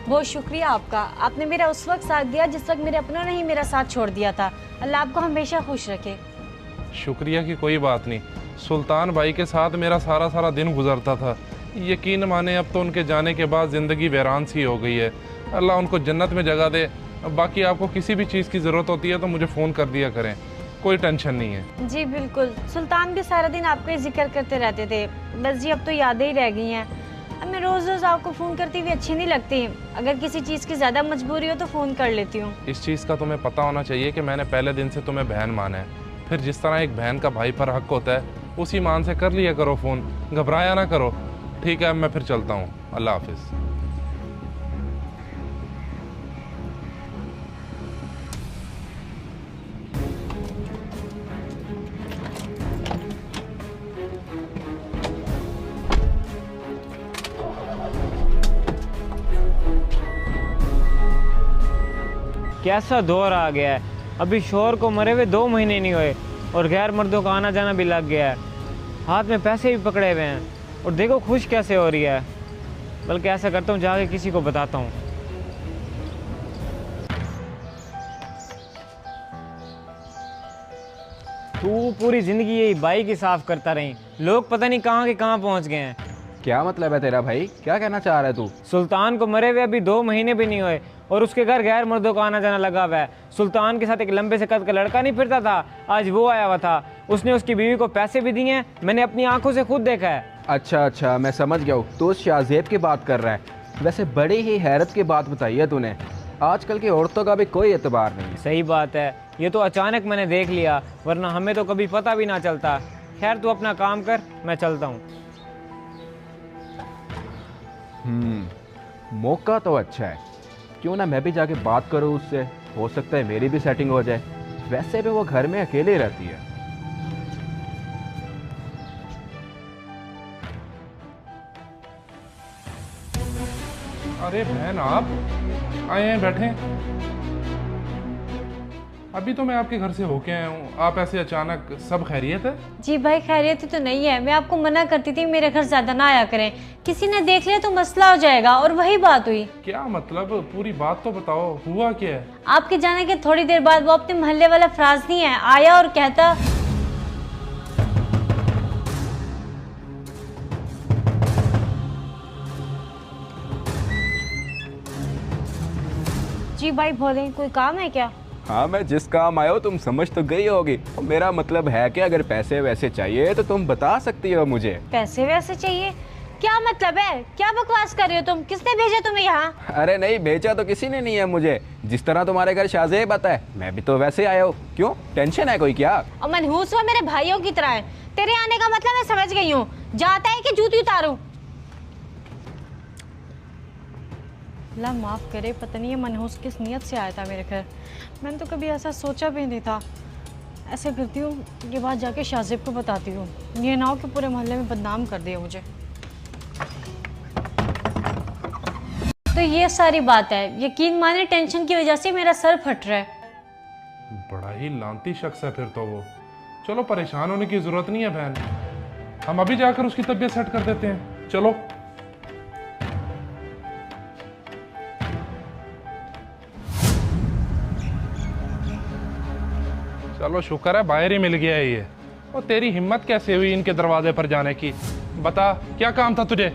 बहुत शुक्रिया आपका, आपने मेरा उस वक्त साथ दिया जिस वक्त मेरे अपनों ने ही मेरा साथ छोड़ दिया था। अल्लाह आपको हमेशा खुश रखे। शुक्रिया की कोई बात नहीं, सुल्तान भाई के साथ मेरा सारा सारा दिन गुजरता था। यकीन माने अब तो उनके जाने के बाद ज़िंदगी वैरान सी हो गई है। अल्लाह उनको जन्नत में जगह दे। बाकी आपको किसी भी चीज़ की ज़रूरत होती है तो मुझे फ़ोन कर दिया करें, कोई टेंशन नहीं है। जी बिल्कुल, सुल्तान भी सारा दिन आपका ही जिक्र करते रहते थे। बस जी अब तो यादें ही रह गई हैं। अब मैं रोज़ रोज़ आपको फ़ोन करती हुई अच्छी नहीं लगती। अगर किसी चीज़ की ज़्यादा मजबूरी हो तो फ़ोन कर लेती हूँ। इस चीज़ का तुम्हें पता होना चाहिए कि मैंने पहले दिन से तुम्हें बहन माना है। फिर जिस तरह एक बहन का भाई पर हक होता है, उसी मान से कर लिया करो फ़ोन, घबराया ना करो। ठीक है, अब मैं फिर चलता हूँ। अल्लाह हाफिज़। कैसा दौर आ गया है। अभी शोहर को मरे हुए 2 महीने नहीं हुए और गैर मर्दों का आना जाना भी लग गया है। हाथ में पैसे भी पकड़े हुए हैं और देखो खुश कैसे हो रही है। बल्कि ऐसा करता हूँ, जाके किसी को बताता हूँ। तू पूरी ज़िंदगी यही बाइक ही साफ करता रही, लोग पता नहीं कहाँ के कहाँ पहुँच गए हैं। क्या मतलब है तेरा भाई? क्या कहना चाह रहा है तू? सुल्तान को मरे हुए अभी 2 महीने भी नहीं हुए और उसके घर गैर मर्दों का आना जाना लगा हुआ है। सुल्तान के साथ एक लंबे से कद का लड़का नहीं फिरता था, आज वो आया हुआ था। उसने उसकी बीवी को पैसे भी दिए हैं, मैंने अपनी आंखों से खुद देखा है। अच्छा, मैं समझ गया हूँ। तो उस शाहजेब की बात कर रहा है। वैसे बड़ी ही हैरत की बात बताई है तूने। आजकल की औरतों का भी कोई एतबार नहीं है। सही बात है, ये तो अचानक मैंने देख लिया, वरना हमें तो कभी पता भी ना चलता। खैर तू अपना काम कर, मैं चलता हूँ। मौका तो अच्छा है, क्यों ना मैं भी जाके बात करूँ उससे। हो सकता है मेरी भी सेटिंग हो जाए। वैसे भी वो घर में अकेले रहती है। अरे बहन, आप आए हैं, बैठे। अभी तो मैं आपके घर से होके आया हूँ, आप ऐसे अचानक, सब खैरियत है? जी भाई, खैरियत तो नहीं है। मैं आपको मना करती थी मेरे घर ज़्यादा ना आया करें, किसी ने देख लिया तो मसला हो जाएगा, और वही बात हुई। क्या मतलब? पूरी बात तो बताओ, हुआ क्या है? आपके जाने के थोड़ी देर बाद वो अपने मोहल्ले वाला फराज नहीं है, आया और कहता, जी भाई बोले, कोई काम है क्या? हाँ, मैं जिस काम आया हूँ तुम समझ तो गई होगी। मेरा मतलब है कि अगर पैसे वैसे चाहिए तो तुम बता सकती हो मुझे। पैसे वैसे चाहिए? क्या मतलब है? क्या बकवास कर रहे हो तुम? किसने भेजा तुम्हें यहाँ? अरे नहीं, भेजा तो किसी ने नहीं है मुझे। जिस तरह तुम्हारे घर शाहजेब आता है, मैं भी तो वैसे आया हूँ। क्यों, टेंशन है कोई क्या? और मनहूस वो मेरे भाइयों की तरह है। तेरे आने का मतलब मैं समझ गई हूँ। जाता है कि जूती उतारूं? अल्लाह माफ़ करे, पता नहीं ये मनहूस किस नियत से आया था मेरे घर। मैंने तो कभी ऐसा सोचा भी नहीं था। ऐसे करती हूँ, ये बात जाके शाहजेब को बताती हूँ। ये ना हो कि पूरे मोहल्ले में बदनाम कर दिया मुझे। तो ये सारी बात है। यकीन माने टेंशन की वजह से मेरा सर फट रहा है। बड़ा ही लांती शख्स है फिर तो वो। चलो, परेशान होने की जरूरत नहीं है बहन, हम अभी जाकर उसकी तबीयत सेट कर देते हैं। चलो। चलो, शुक्र है बाहर ही मिल गया है ये। और तेरी हिम्मत कैसे हुई इनके दरवाजे पर जाने की? बता, क्या काम था तुझे?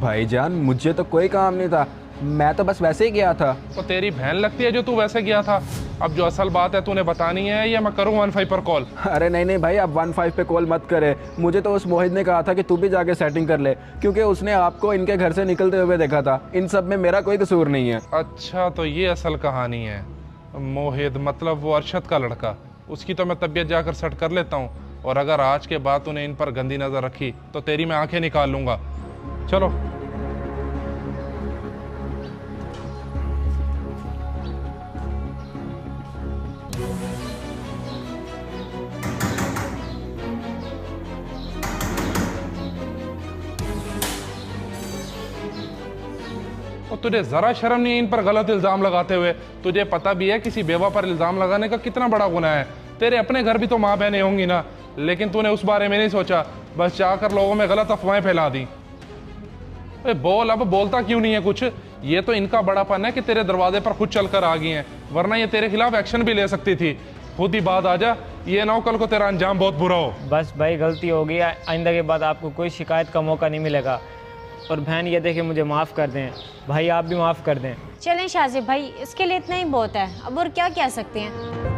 भाईजान, मुझे तो कोई काम नहीं था, मैं तो बस वैसे ही गया था। तो तेरी बहन लगती है जो तू वैसे गया था। अब जो असल बात है तूने बतानी है या मैं करूँ 15 पर कॉल? अरे नहीं भाई, अब 15 पे कॉल मत करे। मुझे तो उस मोहित ने कहा था कि तू भी जाके सेटिंग कर ले, क्योंकि उसने आपको इनके घर से निकलते हुए देखा था। इन सब में मेरा कोई कसूर नहीं है। अच्छा, तो ये असल कहानी है। मोहित मतलब वो अरशद का लड़का। उसकी तो मैं तबीयत जाकर सेट कर लेता हूँ, और अगर आज के बाद तूने इन पर गंदी नज़र रखी तो तेरी मैं आंखें निकाल लूँगा। चलो। और तुझे जरा शर्म नहीं है इन पर गलत इल्जाम लगाते हुए? तुझे पता भी है किसी बेवा पर इल्जाम लगाने का कितना बड़ा गुनाह है। तेरे अपने घर भी तो माँ बहनें होंगी ना, लेकिन तूने उस बारे में नहीं सोचा, बस जाकर लोगों में गलत अफवाहें फैला दी। अरे बोल, अब बोलता क्यों नहीं है कुछ? ये तो इनका बड़ापन है कि तेरे दरवाजे पर खुद चल कर आ गई हैं, वरना ये तेरे खिलाफ एक्शन भी ले सकती थी। खुद ही बात आ जा, ये ना हो कल को तेरा अंजाम बहुत बुरा हो। बस भाई गलती हो गई, आइंदा के बाद आपको कोई शिकायत का मौका नहीं मिलेगा। और बहन ये देखे मुझे माफ़ कर दें, भाई आप भी माफ़ कर दें। चलें शाजिब भाई, इसके लिए इतना ही बहुत है, अब और क्या कह सकते हैं।